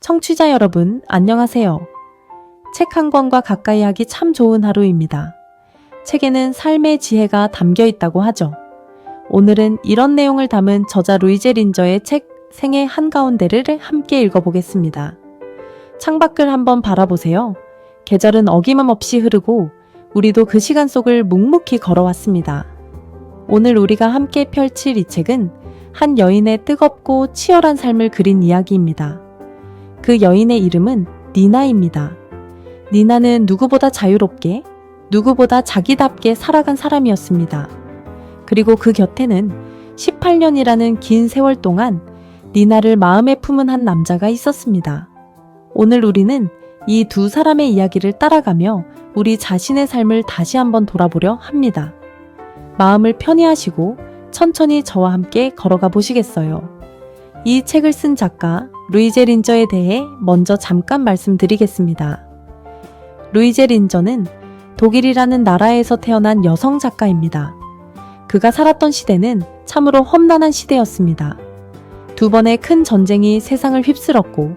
청취자 여러분, 안녕하세요. 책 한 권과 가까이 하기 참 좋은 하루입니다. 책에는 삶의 지혜가 담겨 있다고 하죠. 오늘은 이런 내용을 담은 저자 루이제 린저의 책 생의 한가운데를 함께 읽어보겠습니다. 창밖을 한번 바라보세요. 계절은 어김없이 흐르고 우리도 그 시간 속을 묵묵히 걸어왔습니다. 오늘 우리가 함께 펼칠 이 책은 한 여인의 뜨겁고 치열한 삶을 그린 이야기입니다. 그 여인의 이름은 니나입니다. 니나는 누구보다 자유롭게, 누구보다 자기답게 살아간 사람이었습니다. 그리고 그 곁에는 18년이라는 긴 세월 동안 니나를 마음에 품은 한 남자가 있었습니다. 오늘 우리는 이 두 사람의 이야기를 따라가며 우리 자신의 삶을 다시 한번 돌아보려 합니다. 마음을 편히 하시고 천천히 저와 함께 걸어가 보시겠어요? 이 책을 쓴 작가 루이제 린저에 대해 먼저 잠깐 말씀드리겠습니다. 루이제 린저는 독일이라는 나라에서 태어난 여성 작가입니다. 그가 살았던 시대는 참으로 험난한 시대였습니다. 두 번의 큰 전쟁이 세상을 휩쓸었고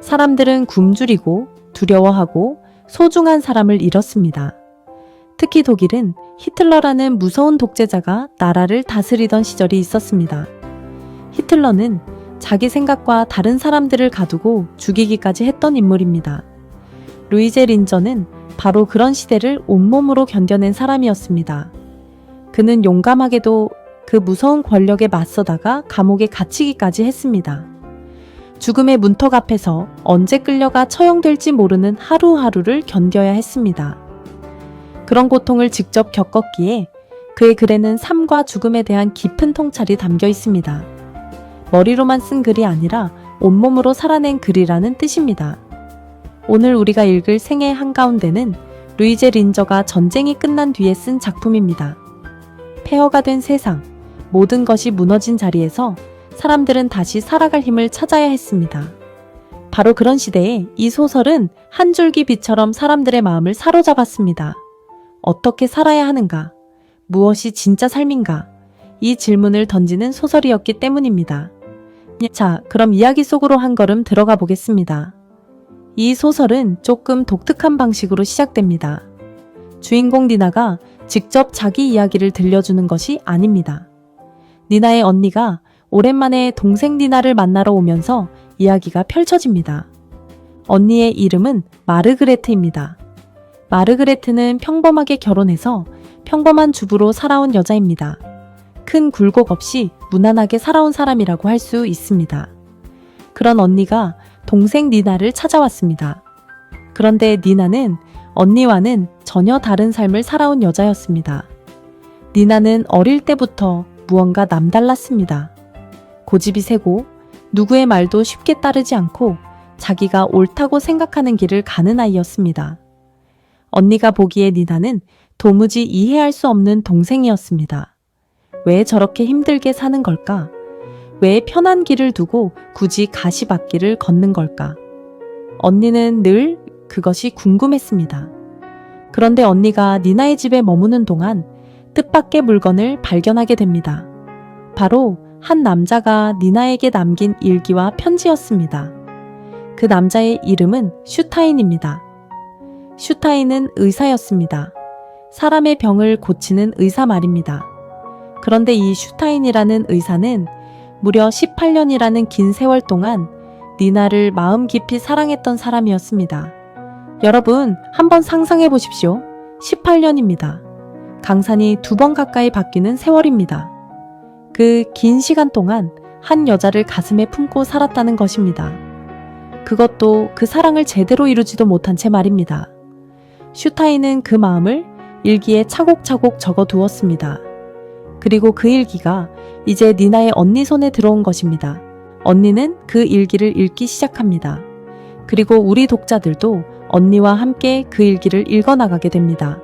사람들은 굶주리고 두려워하고 소중한 사람을 잃었습니다. 특히 독일은 히틀러라는 무서운 독재자가 나라를 다스리던 시절이 있었습니다. 히틀러는 자기 생각과 다른 사람들을 가두고 죽이기까지 했던 인물입니다. 루이제 린저는 바로 그런 시대를 온몸으로 견뎌낸 사람이었습니다. 그는 용감하게도 그 무서운 권력에 맞서다가 감옥에 갇히기까지 했습니다. 죽음의 문턱 앞에서 언제 끌려가 처형될지 모르는 하루하루를 견뎌야 했습니다. 그런 고통을 직접 겪었기에 그의 글에는 삶과 죽음에 대한 깊은 통찰이 담겨 있습니다. 머리로만 쓴 글이 아니라 온몸으로 살아낸 글이라는 뜻입니다. 오늘 우리가 읽을 생의 한가운데는 루이제 린저가 전쟁이 끝난 뒤에 쓴 작품입니다. 폐허가 된 세상, 모든 것이 무너진 자리에서 사람들은 다시 살아갈 힘을 찾아야 했습니다. 바로 그런 시대에 이 소설은 한 줄기 빛처럼 사람들의 마음을 사로잡았습니다. 어떻게 살아야 하는가? 무엇이 진짜 삶인가? 이 질문을 던지는 소설이었기 때문입니다. 자, 그럼 이야기 속으로 한 걸음 들어가 보겠습니다. 이 소설은 조금 독특한 방식으로 시작됩니다. 주인공 니나가 직접 자기 이야기를 들려주는 것이 아닙니다. 니나의 언니가 오랜만에 동생 니나를 만나러 오면서 이야기가 펼쳐집니다. 언니의 이름은 마르그레트입니다. 마르그레트는 평범하게 결혼해서 평범한 주부로 살아온 여자입니다. 큰 굴곡 없이 무난하게 살아온 사람이라고 할 수 있습니다. 그런 언니가 동생 니나를 찾아왔습니다. 그런데 니나는 언니와는 전혀 다른 삶을 살아온 여자였습니다. 니나는 어릴 때부터 무언가 남달랐습니다. 고집이 세고 누구의 말도 쉽게 따르지 않고 자기가 옳다고 생각하는 길을 가는 아이였습니다. 언니가 보기에 니나는 도무지 이해할 수 없는 동생이었습니다. 왜 저렇게 힘들게 사는 걸까? 왜 편한 길을 두고 굳이 가시밭길을 걷는 걸까? 언니는 늘 그것이 궁금했습니다. 그런데 언니가 니나의 집에 머무는 동안 뜻밖의 물건을 발견하게 됩니다. 바로 한 남자가 니나에게 남긴 일기와 편지였습니다. 그 남자의 이름은 슈타인입니다. 슈타인은 의사였습니다. 사람의 병을 고치는 의사 말입니다. 그런데 이 슈타인이라는 의사는 무려 18년이라는 긴 세월 동안 니나를 마음 깊이 사랑했던 사람이었습니다. 여러분, 한번 상상해 보십시오. 18년입니다. 강산이 2번 가까이 바뀌는 세월입니다. 그 긴 시간 동안 한 여자를 가슴에 품고 살았다는 것입니다. 그것도 그 사랑을 제대로 이루지도 못한 채 말입니다. 슈타인은 그 마음을 일기에 차곡차곡 적어두었습니다. 그리고 그 일기가 이제 니나의 언니 손에 들어온 것입니다. 언니는 그 일기를 읽기 시작합니다. 그리고 우리 독자들도 언니와 함께 그 일기를 읽어나가게 됩니다.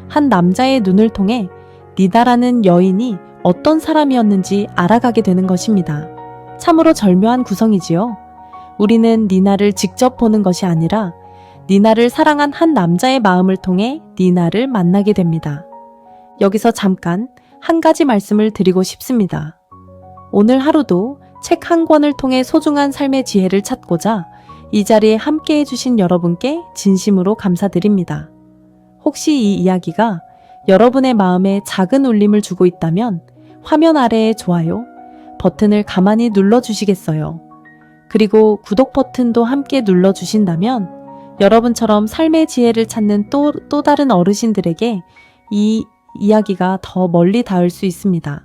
한 남자의 눈을 통해 니나라는 여인이 어떤 사람이었는지 알아가게 되는 것입니다. 참으로 절묘한 구성이지요. 우리는 니나를 직접 보는 것이 아니라 니나를 사랑한 한 남자의 마음을 통해 니나를 만나게 됩니다. 여기서 잠깐 한 가지 말씀을 드리고 싶습니다. 오늘 하루도 책 한 권을 통해 소중한 삶의 지혜를 찾고자 이 자리에 함께 해주신 여러분께 진심으로 감사드립니다. 혹시 이 이야기가 여러분의 마음에 작은 울림을 주고 있다면 화면 아래의 좋아요 버튼을 가만히 눌러주시겠어요? 그리고 구독 버튼도 함께 눌러주신다면 여러분처럼 삶의 지혜를 찾는 또 다른 어르신들에게 이 이야기가 더 멀리 닿을 수 있습니다.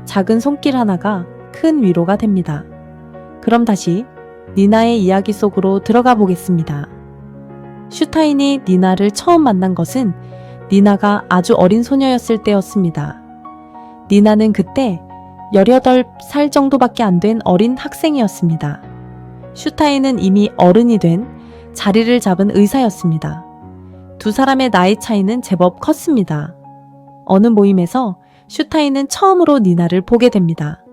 작은 손길 하나가 큰 위로가 됩니다. 그럼 다시 니나의 이야기 속으로 들어가 보겠습니다. 슈타인이 니나를 처음 만난 것은 니나가 아주 어린 소녀였을 때였습니다. 니나는 그때 18살 정도밖에 안 된 어린 학생이었습니다. 슈타인은 이미 어른이 된 자리를 잡은 의사였습니다. 두 사람의 나이 차이는 제법 컸습니다. 어느 모임에서 슈타인은 처음으로 니나를 보게 됩니다.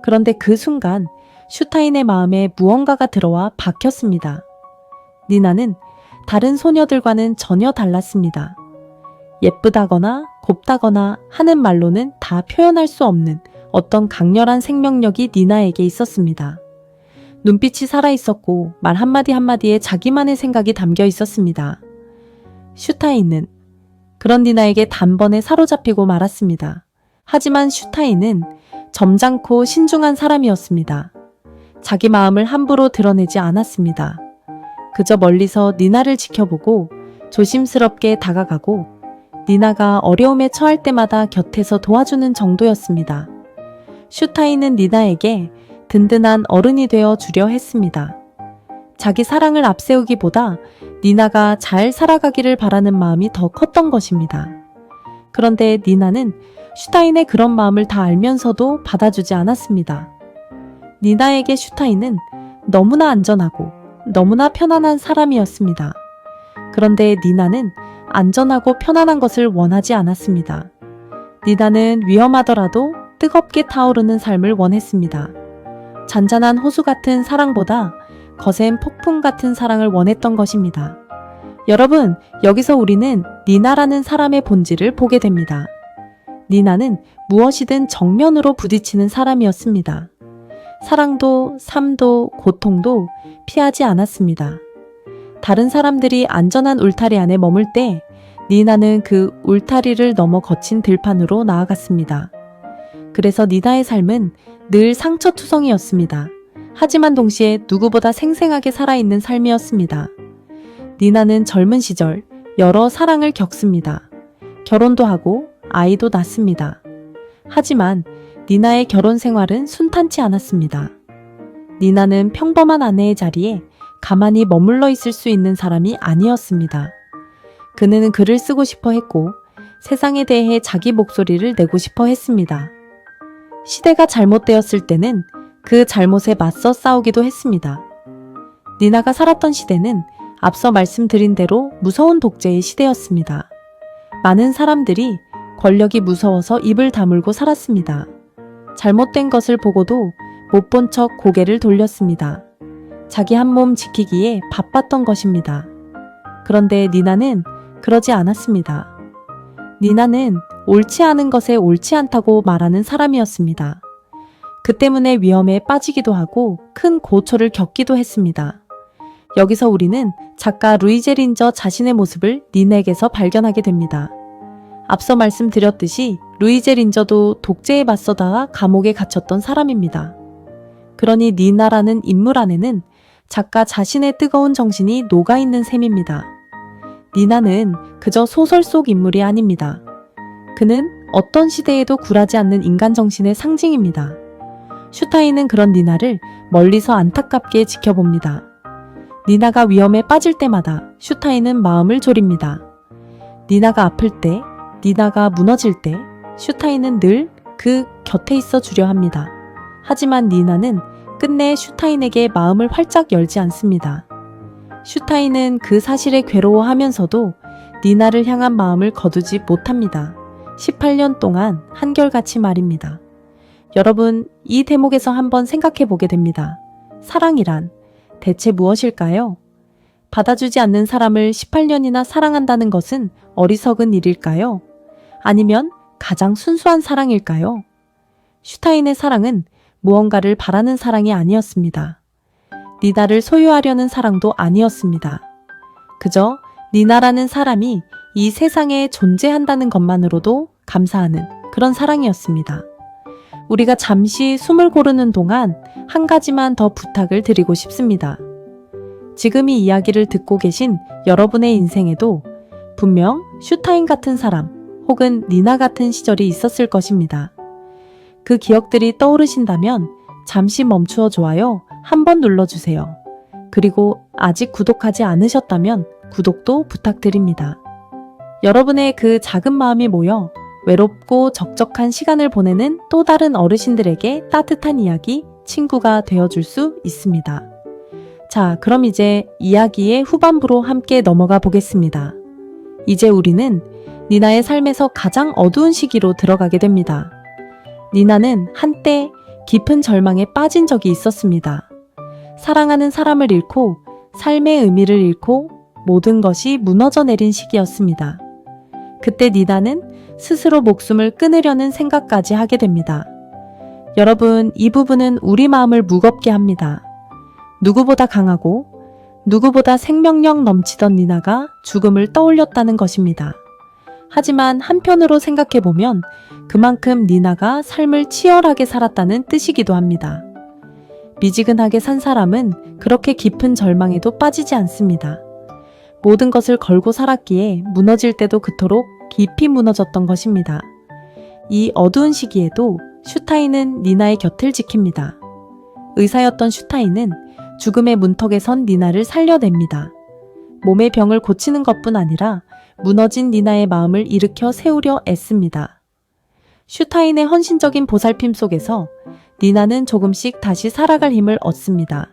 그런데 그 순간 슈타인의 마음에 무언가가 들어와 박혔습니다. 니나는 다른 소녀들과는 전혀 달랐습니다. 예쁘다거나 곱다거나 하는 말로는 다 표현할 수 없는 어떤 강렬한 생명력이 니나에게 있었습니다. 눈빛이 살아있었고 말 한마디 한마디에 자기만의 생각이 담겨 있었습니다. 슈타인은 그런 니나에게 단번에 사로잡히고 말았습니다. 하지만 슈타인은 점잖고 신중한 사람이었습니다. 자기 마음을 함부로 드러내지 않았습니다. 그저 멀리서 니나를 지켜보고 조심스럽게 다가가고 니나가 어려움에 처할 때마다 곁에서 도와주는 정도였습니다. 슈타인은 니나에게 든든한 어른이 되어 주려 했습니다. 자기 사랑을 앞세우기보다 니나가 잘 살아가기를 바라는 마음이 더 컸던 것입니다. 그런데 니나는 슈타인의 그런 마음을 다 알면서도 받아주지 않았습니다. 니나에게 슈타인은 너무나 안전하고 너무나 편안한 사람이었습니다. 그런데 니나는 안전하고 편안한 것을 원하지 않았습니다. 니나는 위험하더라도 뜨겁게 타오르는 삶을 원했습니다. 잔잔한 호수 같은 사랑보다 거센 폭풍 같은 사랑을 원했던 것입니다. 여러분, 여기서 우리는 니나라는 사람의 본질을 보게 됩니다. 니나는 무엇이든 정면으로 부딪히는 사람이었습니다. 사랑도 삶도 고통도 피하지 않았습니다. 다른 사람들이 안전한 울타리 안에 머물 때 니나는 그 울타리를 넘어 거친 들판으로 나아갔습니다. 그래서 니나의 삶은 늘 상처투성이었습니다. 하지만 동시에 누구보다 생생하게 살아있는 삶이었습니다. 니나는 젊은 시절 여러 사랑을 겪습니다. 결혼도 하고 아이도 낳습니다. 하지만 니나의 결혼 생활은 순탄치 않았습니다. 니나는 평범한 아내의 자리에 가만히 머물러 있을 수 있는 사람이 아니었습니다. 그는 글을 쓰고 싶어 했고 세상에 대해 자기 목소리를 내고 싶어 했습니다. 시대가 잘못되었을 때는 그 잘못에 맞서 싸우기도 했습니다. 니나가 살았던 시대는 앞서 말씀드린 대로 무서운 독재의 시대였습니다. 많은 사람들이 권력이 무서워서 입을 다물고 살았습니다. 잘못된 것을 보고도 못 본 척 고개를 돌렸습니다. 자기 한 몸 지키기에 바빴던 것입니다. 그런데 니나는 그러지 않았습니다. 니나는 옳지 않은 것에 옳지 않다고 말하는 사람이었습니다. 그 때문에 위험에 빠지기도 하고 큰 고초를 겪기도 했습니다. 여기서 우리는 작가 루이제 린저 자신의 모습을 니나에게서 발견하게 됩니다. 앞서 말씀드렸듯이 루이제 린저도 독재에 맞서다가 감옥에 갇혔던 사람입니다. 그러니 니나라는 인물 안에는 작가 자신의 뜨거운 정신이 녹아있는 셈입니다. 니나는 그저 소설 속 인물이 아닙니다. 그는 어떤 시대에도 굴하지 않는 인간 정신의 상징입니다. 슈타인은 그런 니나를 멀리서 안타깝게 지켜봅니다. 니나가 위험에 빠질 때마다 슈타인은 마음을 졸입니다. 니나가 아플 때, 니나가 무너질 때 슈타인은 늘 그 곁에 있어 주려 합니다. 하지만 니나는 끝내 슈타인에게 마음을 활짝 열지 않습니다. 슈타인은 그 사실에 괴로워하면서도 니나를 향한 마음을 거두지 못합니다. 18년 동안 한결같이 말입니다. 여러분, 이 대목에서 한번 생각해 보게 됩니다. 사랑이란 대체 무엇일까요? 받아주지 않는 사람을 18년이나 사랑한다는 것은 어리석은 일일까요? 아니면 가장 순수한 사랑일까요? 슈타인의 사랑은 무언가를 바라는 사랑이 아니었습니다. 니나를 소유하려는 사랑도 아니었습니다. 그저 니나라는 사람이 이 세상에 존재한다는 것만으로도 감사하는 그런 사랑이었습니다. 우리가 잠시 숨을 고르는 동안 한 가지만 더 부탁을 드리고 싶습니다. 지금 이 이야기를 듣고 계신 여러분의 인생에도 분명 슈타인 같은 사람 혹은 니나 같은 시절이 있었을 것입니다. 그 기억들이 떠오르신다면 잠시 멈추어 좋아요 한번 눌러주세요. 그리고 아직 구독하지 않으셨다면 구독도 부탁드립니다. 여러분의 그 작은 마음이 모여 외롭고 적적한 시간을 보내는 또 다른 어르신들에게 따뜻한 이야기, 친구가 되어줄 수 있습니다. 자, 그럼 이제 이야기의 후반부로 함께 넘어가 보겠습니다. 이제 우리는 니나의 삶에서 가장 어두운 시기로 들어가게 됩니다. 니나는 한때 깊은 절망에 빠진 적이 있었습니다. 사랑하는 사람을 잃고 삶의 의미를 잃고 모든 것이 무너져 내린 시기였습니다. 그때 니나는 스스로 목숨을 끊으려는 생각까지 하게 됩니다. 여러분, 이 부분은 우리 마음을 무겁게 합니다. 누구보다 강하고 누구보다 생명력 넘치던 니나가 죽음을 떠올렸다는 것입니다. 하지만 한편으로 생각해보면 그만큼 니나가 삶을 치열하게 살았다는 뜻이기도 합니다. 미지근하게 산 사람은 그렇게 깊은 절망에도 빠지지 않습니다. 모든 것을 걸고 살았기에 무너질 때도 그토록 깊이 무너졌던 것입니다. 이 어두운 시기에도 슈타인은 니나의 곁을 지킵니다. 의사였던 슈타인은 죽음의 문턱에 선 니나를 살려냅니다. 몸의 병을 고치는 것뿐 아니라 무너진 니나의 마음을 일으켜 세우려 애씁니다. 슈타인의 헌신적인 보살핌 속에서 니나는 조금씩 다시 살아갈 힘을 얻습니다.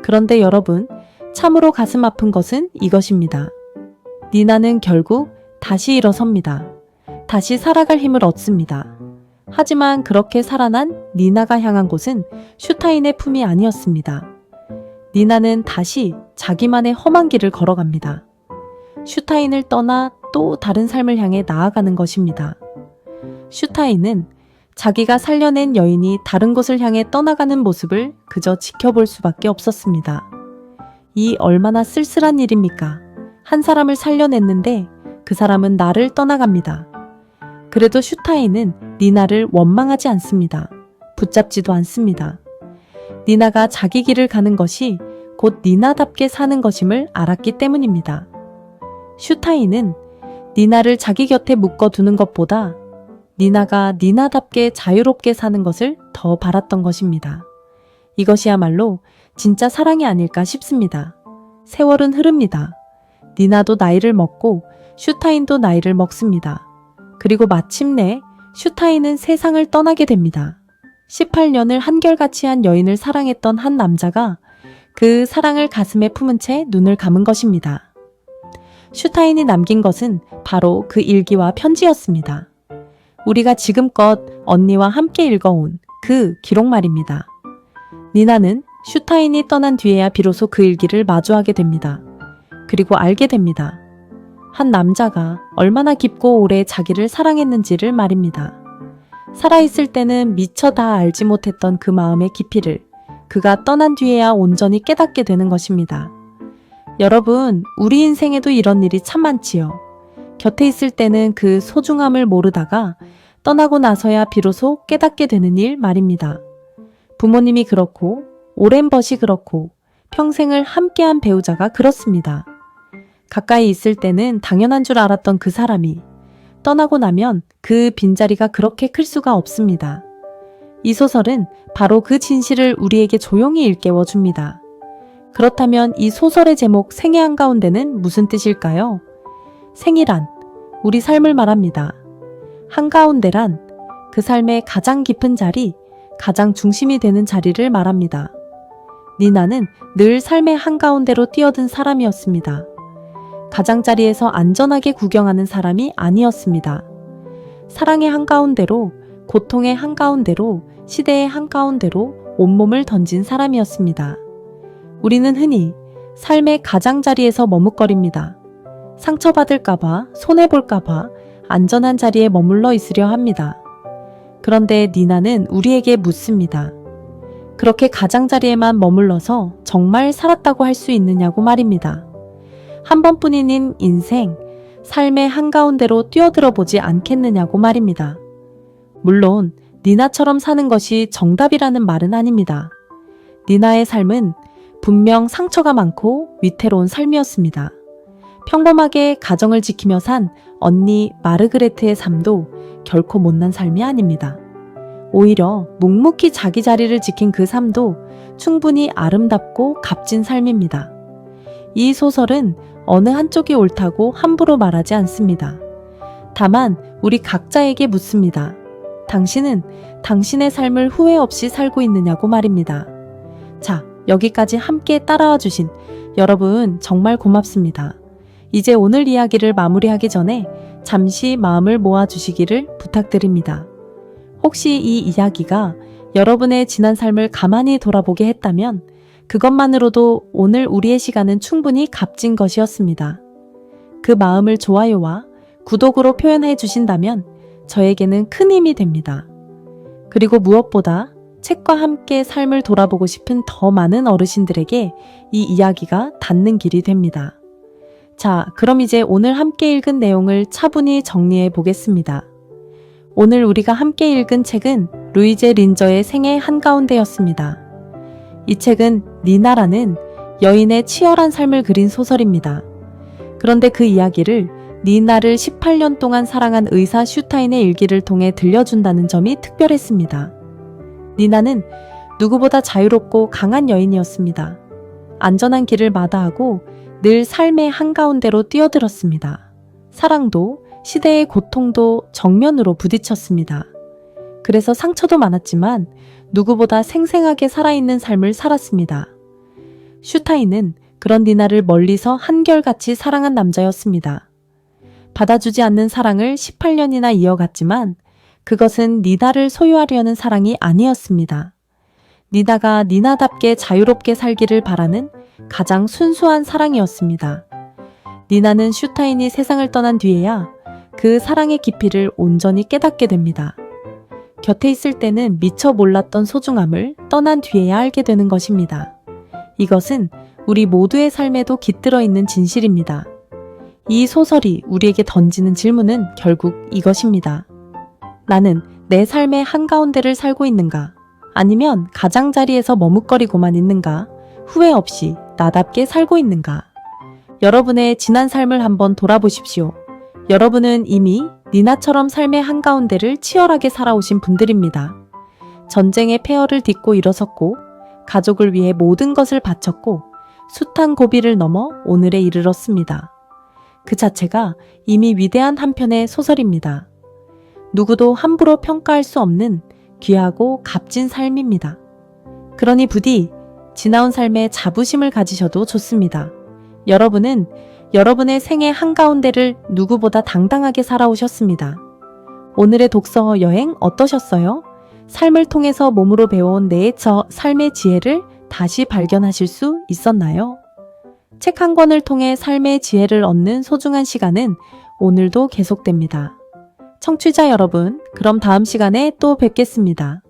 그런데 여러분, 참으로 가슴 아픈 것은 이것입니다. 니나는 결국 다시 일어섭니다. 다시 살아갈 힘을 얻습니다. 하지만 그렇게 살아난 니나가 향한 곳은 슈타인의 품이 아니었습니다. 니나는 다시 자기만의 험한 길을 걸어갑니다. 슈타인을 떠나 또 다른 삶을 향해 나아가는 것입니다. 슈타인은 자기가 살려낸 여인이 다른 곳을 향해 떠나가는 모습을 그저 지켜볼 수밖에 없었습니다. 이 얼마나 쓸쓸한 일입니까? 한 사람을 살려냈는데 그 사람은 나를 떠나갑니다. 그래도 슈타인은 니나를 원망하지 않습니다. 붙잡지도 않습니다. 니나가 자기 길을 가는 것이 곧 니나답게 사는 것임을 알았기 때문입니다. 슈타인은 니나를 자기 곁에 묶어두는 것보다 니나가 니나답게 자유롭게 사는 것을 더 바랐던 것입니다. 이것이야말로 진짜 사랑이 아닐까 싶습니다. 세월은 흐릅니다. 니나도 나이를 먹고 슈타인도 나이를 먹습니다. 그리고 마침내 슈타인은 세상을 떠나게 됩니다. 18년을 한결같이 한 여인을 사랑했던 한 남자가 그 사랑을 가슴에 품은 채 눈을 감은 것입니다. 슈타인이 남긴 것은 바로 그 일기와 편지였습니다. 우리가 지금껏 언니와 함께 읽어온 그 기록 말입니다. 니나는 슈타인이 떠난 뒤에야 비로소 그 일기를 마주하게 됩니다. 그리고 알게 됩니다. 한 남자가 얼마나 깊고 오래 자기를 사랑했는지를 말입니다. 살아있을 때는 미처 다 알지 못했던 그 마음의 깊이를 그가 떠난 뒤에야 온전히 깨닫게 되는 것입니다. 여러분, 우리 인생에도 이런 일이 참 많지요. 곁에 있을 때는 그 소중함을 모르다가 떠나고 나서야 비로소 깨닫게 되는 일 말입니다. 부모님이 그렇고, 오랜 벗이 그렇고, 평생을 함께한 배우자가 그렇습니다. 가까이 있을 때는 당연한 줄 알았던 그 사람이 떠나고 나면 그 빈자리가 그렇게 클 수가 없습니다. 이 소설은 바로 그 진실을 우리에게 조용히 일깨워 줍니다. 그렇다면 이 소설의 제목 생애 한가운데는 무슨 뜻일까요? 생이란 우리 삶을 말합니다. 한가운데란 그 삶의 가장 깊은 자리, 가장 중심이 되는 자리를 말합니다. 니나는 늘 삶의 한가운데로 뛰어든 사람이었습니다. 가장자리에서 안전하게 구경하는 사람이 아니었습니다. 사랑의 한가운데로, 고통의 한가운데로, 시대의 한가운데로 온몸을 던진 사람이었습니다. 우리는 흔히 삶의 가장자리에서 머뭇거립니다. 상처받을까봐, 손해볼까봐 안전한 자리에 머물러 있으려 합니다. 그런데 니나는 우리에게 묻습니다. 그렇게 가장자리에만 머물러서 정말 살았다고 할 수 있느냐고 말입니다. 한 번뿐인 인생, 삶의 한가운데로 뛰어들어 보지 않겠느냐고 말입니다. 물론 니나처럼 사는 것이 정답이라는 말은 아닙니다. 니나의 삶은 분명 상처가 많고 위태로운 삶이었습니다. 평범하게 가정을 지키며 산 언니 마르그레트의 삶도 결코 못난 삶이 아닙니다. 오히려 묵묵히 자기 자리를 지킨 그 삶도 충분히 아름답고 값진 삶입니다. 이 소설은 어느 한쪽이 옳다고 함부로 말하지 않습니다. 다만 우리 각자에게 묻습니다. 당신은 당신의 삶을 후회 없이 살고 있느냐고 말입니다. 자, 여기까지 함께 따라와 주신 여러분 정말 고맙습니다. 이제 오늘 이야기를 마무리하기 전에 잠시 마음을 모아주시기를 부탁드립니다. 혹시 이 이야기가 여러분의 지난 삶을 가만히 돌아보게 했다면 그것만으로도 오늘 우리의 시간은 충분히 값진 것이었습니다. 그 마음을 좋아요와 구독으로 표현해 주신다면 저에게는 큰 힘이 됩니다. 그리고 무엇보다 책과 함께 삶을 돌아보고 싶은 더 많은 어르신들에게 이 이야기가 닿는 길이 됩니다. 자, 그럼 이제 오늘 함께 읽은 내용을 차분히 정리해 보겠습니다. 오늘 우리가 함께 읽은 책은 루이제 린저의 생애 한가운데였습니다. 이 책은 니나라는 여인의 치열한 삶을 그린 소설입니다. 그런데 그 이야기를 니나를 18년 동안 사랑한 의사 슈타인의 일기를 통해 들려준다는 점이 특별했습니다. 니나는 누구보다 자유롭고 강한 여인이었습니다. 안전한 길을 마다하고 늘 삶의 한가운데로 뛰어들었습니다. 사랑도 시대의 고통도 정면으로 부딪혔습니다. 그래서 상처도 많았지만 누구보다 생생하게 살아있는 삶을 살았습니다. 슈타인은 그런 니나를 멀리서 한결같이 사랑한 남자였습니다. 받아주지 않는 사랑을 18년이나 이어갔지만 그것은 니나를 소유하려는 사랑이 아니었습니다. 니나가 니나답게 자유롭게 살기를 바라는 가장 순수한 사랑이었습니다. 니나는 슈타인이 세상을 떠난 뒤에야 그 사랑의 깊이를 온전히 깨닫게 됩니다. 곁에 있을 때는 미처 몰랐던 소중함을 떠난 뒤에야 알게 되는 것입니다. 이것은 우리 모두의 삶에도 깃들어 있는 진실입니다. 이 소설이 우리에게 던지는 질문은 결국 이것입니다. 나는 내 삶의 한가운데를 살고 있는가? 아니면 가장자리에서 머뭇거리고만 있는가? 후회 없이 나답게 살고 있는가? 여러분의 지난 삶을 한번 돌아보십시오. 여러분은 이미 니나처럼 삶의 한가운데를 치열하게 살아오신 분들입니다. 전쟁의 폐허를 딛고 일어섰고 가족을 위해 모든 것을 바쳤고 숱한 고비를 넘어 오늘에 이르렀습니다. 그 자체가 이미 위대한 한 편의 소설입니다. 누구도 함부로 평가할 수 없는 귀하고 값진 삶입니다. 그러니 부디 지나온 삶에 자부심을 가지셔도 좋습니다. 여러분은 여러분의 생애 한가운데를 누구보다 당당하게 살아오셨습니다. 오늘의 독서 여행 어떠셨어요? 삶을 통해서 몸으로 배워온 삶의 지혜를 다시 발견하실 수 있었나요? 책 한 권을 통해 삶의 지혜를 얻는 소중한 시간은 오늘도 계속됩니다. 청취자 여러분, 그럼 다음 시간에 또 뵙겠습니다.